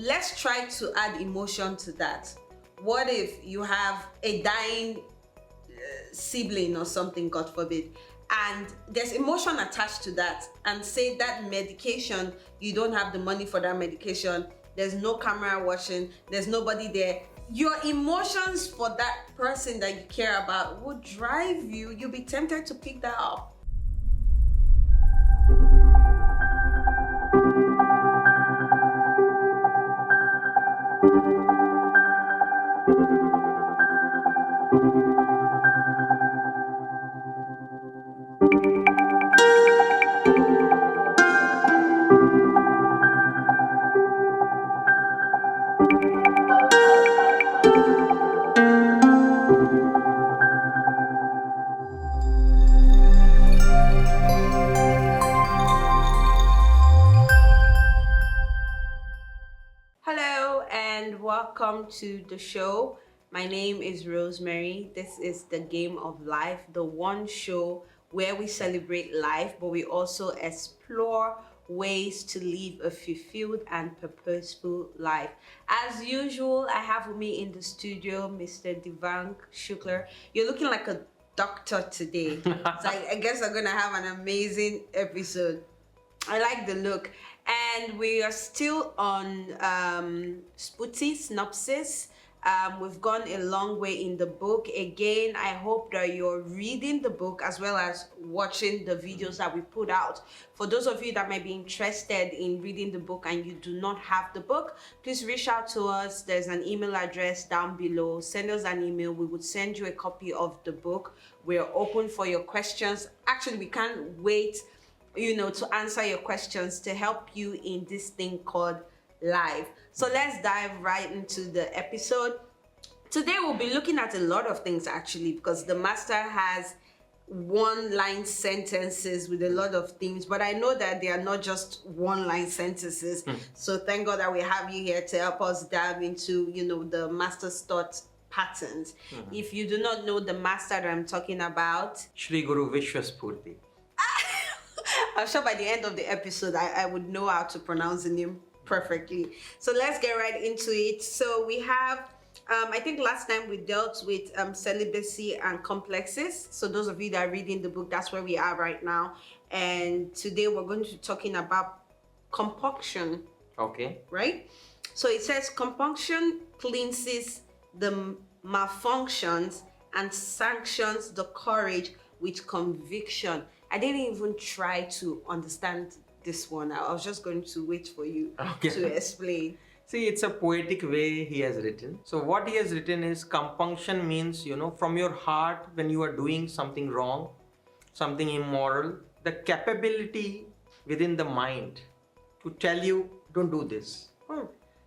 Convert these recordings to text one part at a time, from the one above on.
let's try to add emotion to that. What if you have a dying sibling or something, God forbid, and there's emotion attached to that, and say that medication, you don't have the money for that medication, there's no camera watching, there's nobody there. Your emotions for that person that you care about would drive you. You'll be tempted to pick that up. Hello and welcome to the show. My name is Rosemary. This is the Game of Life, the one show where we celebrate life, but we also explore ways to live a fulfilled and purposeful life. As usual, I have with me in the studio Mr. Devang Shukla. You're looking like a doctor today. So I guess I'm gonna have an amazing episode. I like the look. And we are still on Spooty Synopsis. We've gone a long way in the book. Again, I hope that you're reading the book as well as watching the videos that we put out. For those of you that might be interested in reading the book and you do not have the book, please reach out to us. There's an email address down below. Send us an email. We would send you a copy of the book. We're open for your questions. Actually, we can't wait to answer your questions, to help you in this thing called life. So let's dive right into the episode. Today we'll be looking at a lot of things actually, because the master has one-line sentences with a lot of themes, but I know that they are not just one-line sentences. So thank God that we have you here to help us dive into, the master's thought patterns. If you do not know the master that I'm talking about, Shri Guru Vishwaspurti. I'm sure by the end of the episode, I would know how to pronounce the name perfectly. So let's get right into it. So we have, I think last time we dealt with celibacy and complexes. So those of you that are reading the book, that's where we are right now. And today we're going to be talking about compunction. Okay. Right? So it says compunction cleanses the malfunctions and sanctions the courage with conviction. I didn't even try to understand this one. I was just going to wait for you to explain. See, it's a poetic way he has written. So what he has written is compunction means, from your heart when you are doing something wrong, something immoral, the capability within the mind to tell you, don't do this.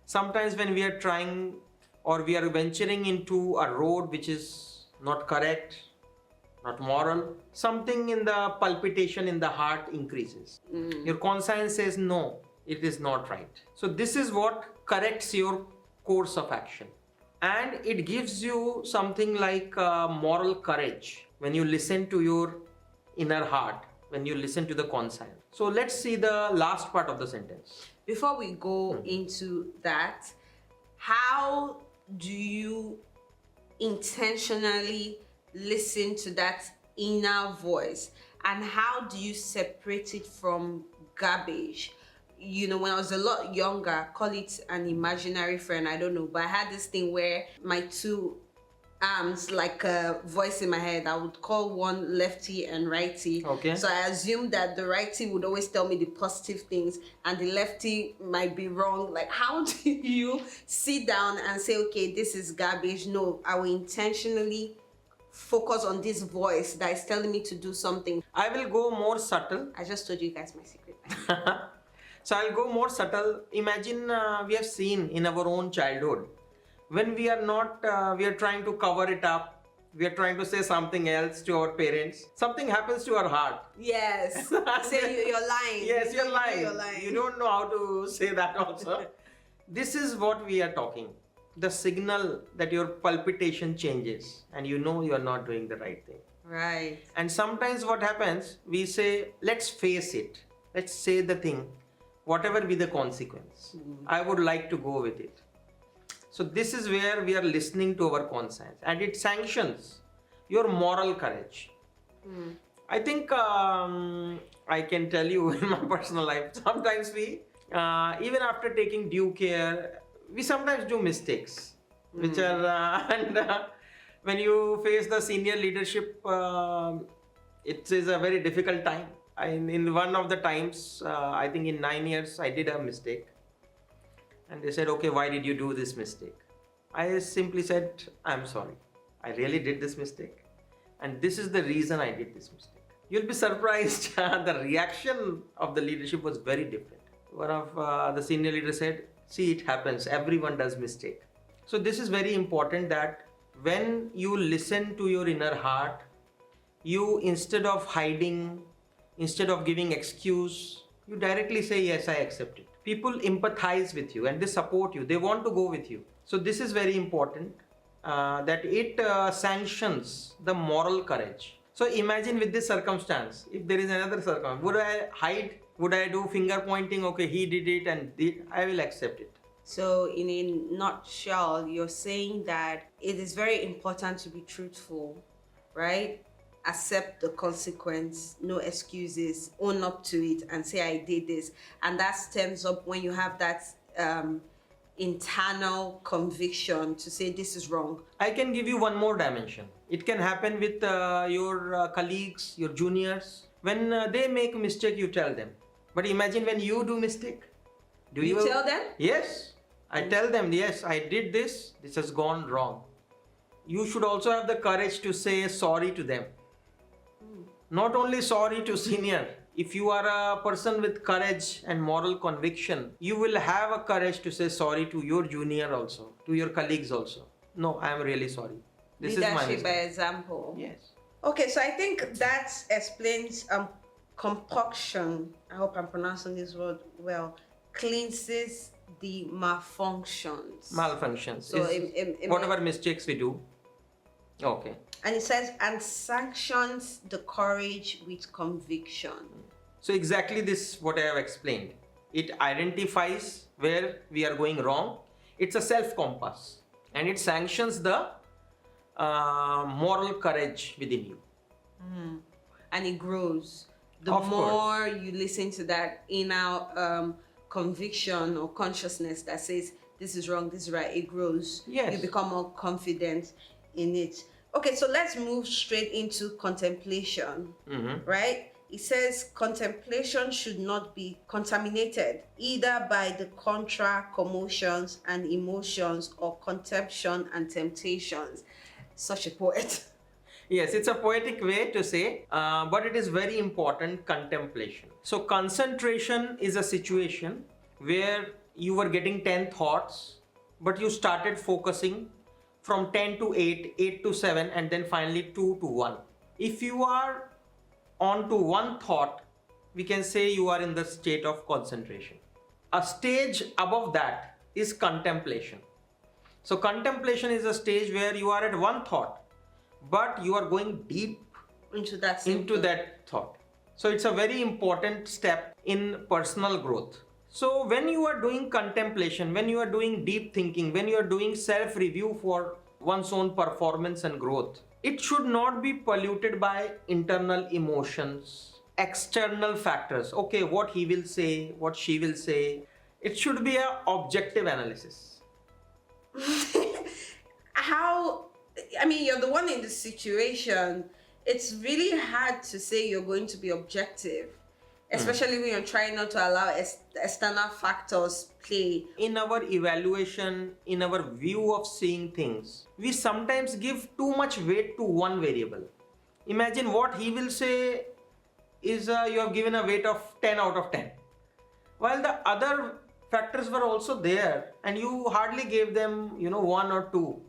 Sometimes when we are trying or we are venturing into a road which is not correct, not moral, something in the palpitation in the heart increases. Your conscience says, no, it is not right. So this is what corrects your course of action. And it gives you something like moral courage when you listen to your inner heart, when you listen to the conscience. So let's see the last part of the sentence. Before we go into that, how do you intentionally listen to that inner voice, and how do you separate it from garbage? When I was a lot younger, call it an imaginary friend, I don't know, but I had this thing where my two arms, like a voice in my head, I would call one lefty and righty. Okay. So I assumed that the righty would always tell me the positive things and the lefty might be wrong. Like, how do you sit down and say, okay, this is garbage? No, I will intentionally focus on this voice that is telling me to do something. I will go more subtle. I just told you guys my secret. So I'll go more subtle. Imagine we have seen in our own childhood, when we are not, we are trying to cover it up, we are trying to say something else to our parents, something happens to our heart. Yes. Say you're lying. Yes, you're lying. You're lying. You don't know how to say that also. This is what we are talking. The signal that your palpitation changes and you know you are not doing the right thing. Right. And sometimes what happens, we say, let's face it. Let's say the thing. whatever be the consequence, I would like to go with it. So this is where we are listening to our conscience, and it sanctions your moral courage. I think I can tell you in my personal life, sometimes we, even after taking due care, we sometimes do mistakes, which are, and when you face the senior leadership, it is a very difficult time. In one of the times, I think in 9 years, I did a mistake. And they said, okay, why did you do this mistake? I simply said, I'm sorry. I really did this mistake. And this is the reason I did this mistake. You'll be surprised. The reaction of the leadership was very different. One of the senior leaders said, see, it happens. Everyone does mistake. So this is very important, that when you listen to your inner heart, you, instead of hiding, instead of giving excuse, you directly say, yes, I accept it. People empathize with you and they support you. They want to go with you. So this is very important, that it sanctions the moral courage. So imagine with this circumstance, if there is another circumstance, would I hide? Would I do finger pointing? Okay, he did it and I will accept it. So in a nutshell, you're saying that it is very important to be truthful, right? Accept the consequence, no excuses, own up to it and say, I did this. And that stems up when you have that internal conviction to say this is wrong. I can give you one more dimension. It can happen with your colleagues, your juniors. When they make a mistake, you tell them. But imagine when you do mistake. Do you tell them? Yes. I tell them, yes, I did this. This has gone wrong. You should also have the courage to say sorry to them. Not only sorry to senior. If you are a person with courage and moral conviction, you will have a courage to say sorry to your junior also, to your colleagues also. No, I am really sorry. This Leadership is my mistake. by example. Yes. Okay, so I think that explains COMPUNCTION. I hope I'm pronouncing this word well. Cleanses the malfunctions. Malfunctions. So whatever mistakes we do. Okay. And it says, and sanctions the courage with conviction. So exactly this what I have explained. It identifies where we are going wrong. It's a self-compass. And it sanctions the moral courage within you. And it grows. The Of more you listen to that inner conviction or consciousness that says, this is wrong, this is right, it grows. Yes. You become more confident in it. Okay, so let's move straight into contemplation, right? It says contemplation should not be contaminated either by the contra commotions and emotions or contemplation and temptations. Such a poet. Yes, it's a poetic way to say, but it is very important, contemplation. So concentration is a situation where you were getting 10 thoughts, but you started focusing from 10 to 8, 8 to 7, and then finally 2 to 1. If you are on to one thought, we can say you are in the state of concentration. A stage above that is contemplation. So contemplation is a stage where you are at one thought, but you are going deep into that thought. So it's a very important step in personal growth. So when you are doing contemplation, when you are doing deep thinking, when you are doing self-review for one's own performance and growth, it should not be polluted by internal emotions, external factors. Okay, what he will say, what she will say. It should be an objective analysis. You're the one in the situation. It's really hard to say you're going to be objective, especially when you're trying not to allow external factors play. In our evaluation, in our view of seeing things, we sometimes give too much weight to one variable. Imagine what he will say is you have given a weight of 10 out of 10. While the other factors were also there and you hardly gave them, 1 or 2.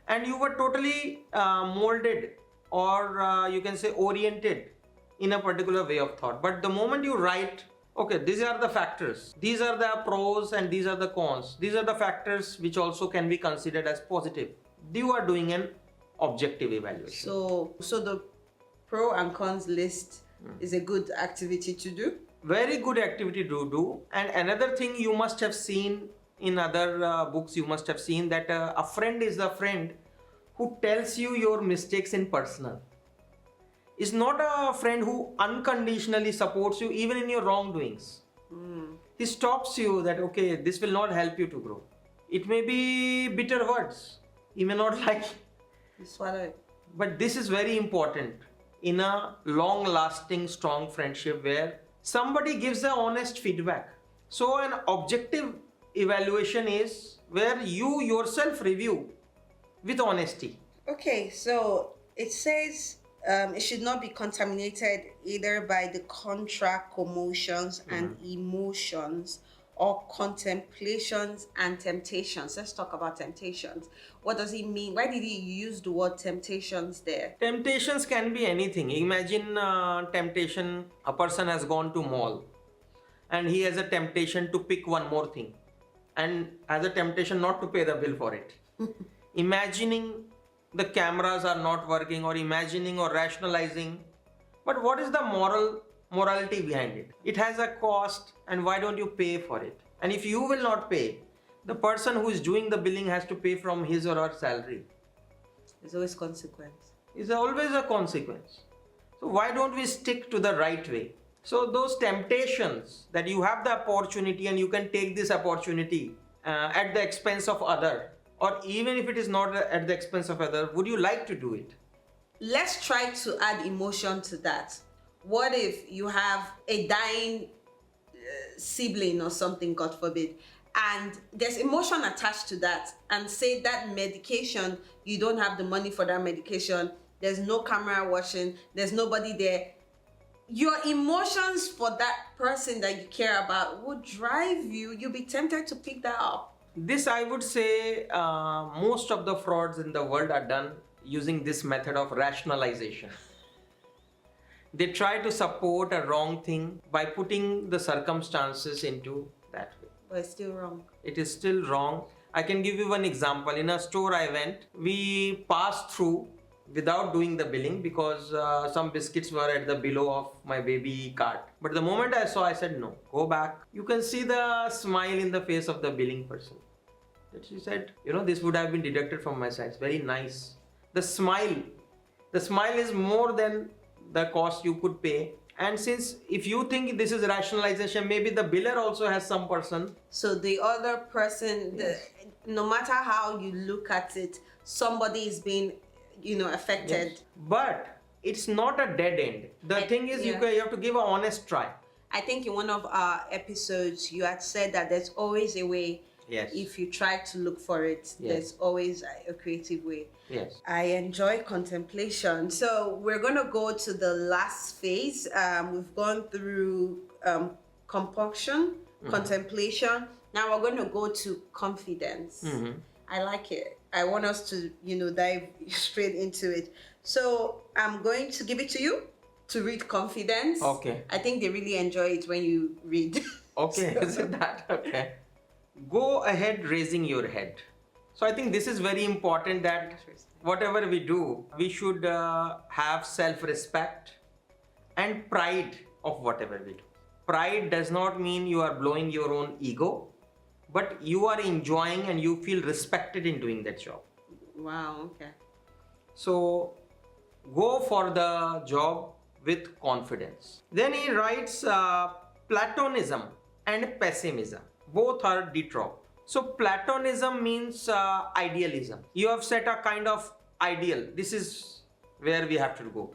And you were totally molded or you can say oriented in a particular way of thought. But the moment you write, okay, these are the factors, these are the pros and these are the cons, these are the factors which also can be considered as positive. You are doing an objective evaluation. So the pro and cons list is a good activity to do? Very good activity to do. And another thing you must have seen in other books, you must have seen that a friend is a friend who tells you your mistakes in personal. Is not a friend who unconditionally supports you even in your wrongdoings. He stops you that, okay, this will not help you to grow. It may be bitter words. He may not like it. You swallow it. But this is very important in a long lasting, strong friendship where somebody gives the honest feedback. So, an objective evaluation is where you yourself review with honesty. Okay, so it says it should not be contaminated either by the contra commotions and emotions or contemplations and temptations. Let's talk about temptations. What does he mean? Why did he use the word temptations there? Temptations can be anything. Imagine temptation, a person has gone to mall and he has a temptation to pick one more thing and has a temptation not to pay the bill for it. Imagining the cameras are not working or imagining or rationalizing. But what is the morality behind it? It has a cost and why don't you pay for it? And if you will not pay, the person who is doing the billing has to pay from his or her salary. There's always consequence. It's always a consequence. So why don't we stick to the right way? So those temptations that you have the opportunity and you can take this opportunity at the expense of other, or even if it is not at the expense of other, would you like to do it? Let's try to add emotion to that. What if you have a dying sibling or something, God forbid, and there's emotion attached to that, and say that medication, you don't have the money for that medication, there's no camera watching, there's nobody there. Your emotions for that person that you care about would drive you. You'll be tempted to pick that up. This, I would say, most of the frauds in the world are done using this method of rationalization. They try to support a wrong thing by putting the circumstances into that way. But it's still wrong. It is still wrong. I can give you one example. In a store I went, we passed through without doing the billing because some biscuits were at the below of my baby cart. But the moment I saw, I said, no, go back. You can see the smile in the face of the billing person. That she said, this would have been deducted from my side. It's very nice. The smile is more than the cost you could pay. And since if you think this is rationalization, maybe the biller also has some person. So the other person, no matter how you look at it, somebody is being, affected. Yes. But it's not a dead end. The thing is, you have to give an honest try. I think in one of our episodes, you had said that there's always a way. Yes. If you try to look for it, there's always a creative way. Yes. I enjoy contemplation. So we're going to go to the last phase. We've gone through compunction, contemplation. Now we're going to go to confidence. I like it. I want us to, dive straight into it. So I'm going to give it to you to read confidence. Okay. I think they really enjoy it when you read. Okay, is it that? Okay. Go ahead raising your head. So I think this is very important that whatever we do, we should have self-respect and pride of whatever we do. Pride does not mean you are blowing your own ego, but you are enjoying and you feel respected in doing that job. Wow, okay. So go for the job with confidence. Then he writes Platonism and pessimism. Both are de trop. So Platonism means idealism. You have set a kind of ideal. This is where we have to go.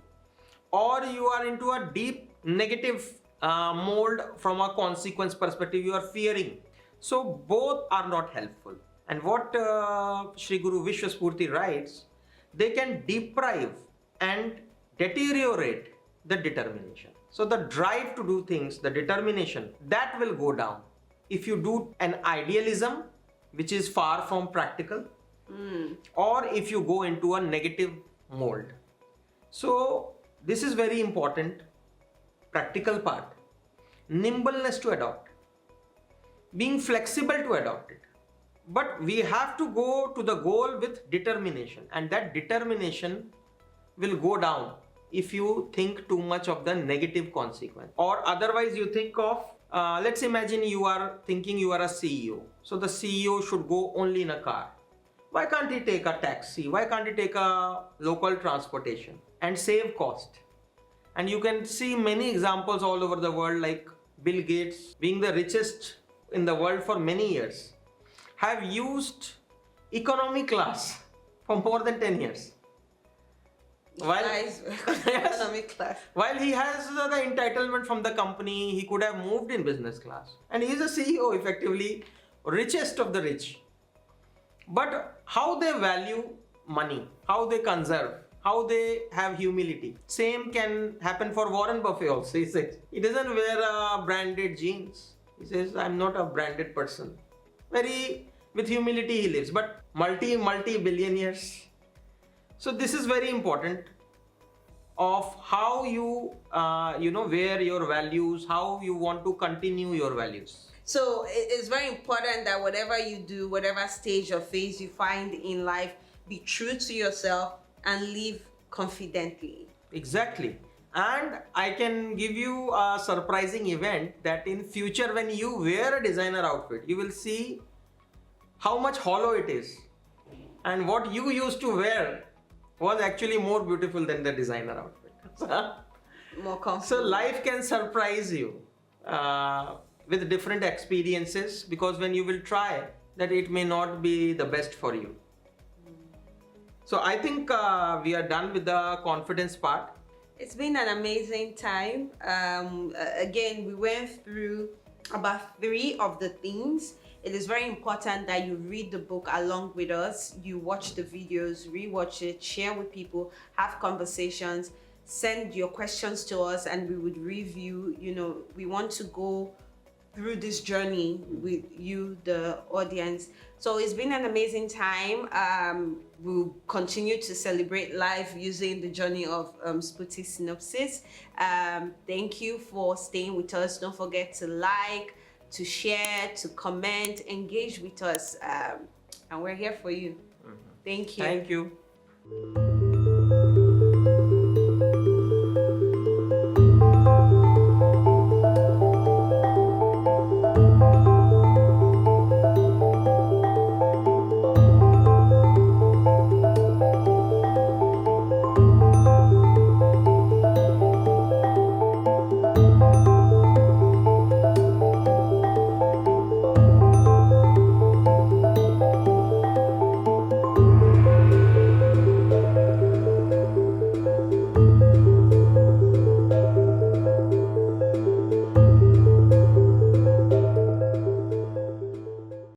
Or you are into a deep negative mold from a consequence perspective. You are fearing. So both are not helpful. And what Sri Guru Vishwaspurti writes, they can deprive and deteriorate the determination. So the drive to do things, the determination, that will go down. If you do an idealism, which is far from practical, or if you go into a negative mold. So this is very important, practical part. Nimbleness to adopt. Being flexible to adopt it. But we have to go to the goal with determination, and that determination will go down if you think too much of the negative consequence. Or otherwise you think of, let's imagine you are thinking you are a CEO. So the CEO should go only in a car. Why can't he take a taxi? Why can't he take a local transportation and save cost? And you can see many examples all over the world, like Bill Gates, being the richest in the world for many years, have used economy class for more than 10 years. Nice. Economic class. While he has the entitlement from the company, he could have moved in business class. And he is a CEO, effectively, richest of the rich. But how they value money, how they conserve, how they have humility. Same can happen for Warren Buffett also. He says, he doesn't wear branded jeans. He says, I'm not a branded person. With humility he lives, but multi-billionaires. So this is very important of how you, wear your values, how you want to continue your values. So it's very important that whatever you do, whatever stage or phase you find in life, be true to yourself and live confidently. Exactly. And I can give you a surprising event that in future when you wear a designer outfit, you will see how much hollow it is. And what you used to wear was actually more beautiful than the designer outfit. More comfortable. So life can surprise you with different experiences, because when you will try that, it may not be the best for you. So I think we are done with the confidence part. It's been an amazing time. Again, we went through about 3 of the things. It is very important that you read the book along with us. You watch the videos, rewatch it, share with people, have conversations, send your questions to us, and we would review. We want to go through this journey with you, the audience. So it's been an amazing time. We'll continue to celebrate life using the journey of Spooty Synopsis. Thank you for staying with us. Don't forget to like, to share, to comment, engage with us. And we're here for you. Thank you. Thank you.